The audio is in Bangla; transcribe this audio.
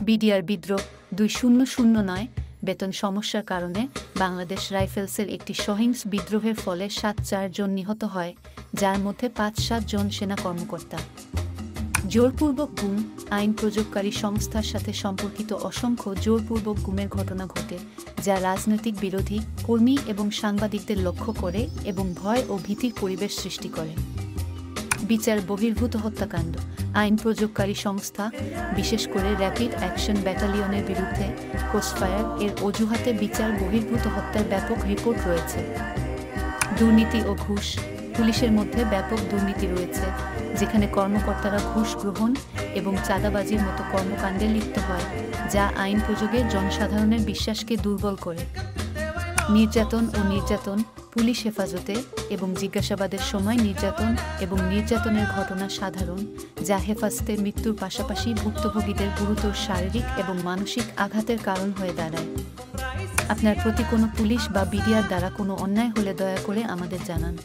বিডিআর বিদ্রোহ 2009 বেতন সমস্যার কারণে বাংলাদেশ রাইফেলসের একটি সহিংস বিদ্রোহের ফলে ৭-৪ জন নিহত হয়, যার মধ্যে ৫-৭ জন সেনা কর্মকর্তা। জোরপূর্বক গুম, আইন প্রয়োগকারী সংস্থার সাথে সম্পর্কিত অসংখ্য জোরপূর্বক গুমের ঘটনা ঘটে, যা রাজনৈতিক বিরোধী কর্মী এবং সাংবাদিকদের লক্ষ্য করে এবং ভয় ও ভীতির পরিবেশ সৃষ্টি করে। বিচার বহির্ভূত হত্যাকাণ্ড, আইন প্রয়োগকারী সংস্থা, বিশেষ করে র্যাপিড অ্যাকশন ব্যাটালিয়নের বিরুদ্ধে ক্রসফায়ার এর অজুহাতে বিচার বহির্ভূত হত্যার ব্যাপক রিপোর্ট রয়েছে। দুর্নীতি ও ঘুষ, পুলিশের মধ্যে ব্যাপক দুর্নীতি রয়েছে, যেখানে কর্মকর্তারা ঘুষ গ্রহণ এবং চাঁদাবাজির মতো কর্মকাণ্ডে লিপ্ত হয়, যা আইন প্রয়োগে জনসাধারণের বিশ্বাসকে দুর্বল করে। নির্যাতন ও নির্যাতন, পুলিশ হেফাজতে এবং জিজ্ঞাসাবাদের সময় নির্যাতন এবং নির্যাতনের ঘটনা সাধারণ, যা হেফাজতে মৃত্যুর পাশাপাশি ভুক্তভোগীদের গুরুতর শারীরিক এবং মানসিক আঘাতের কারণ হয়ে দাঁড়ায়। আপনার প্রতি কোনো পুলিশ বা বিডিআর দ্বারা কোনো অন্যায় হলে দয়া করে আমাদের জানান।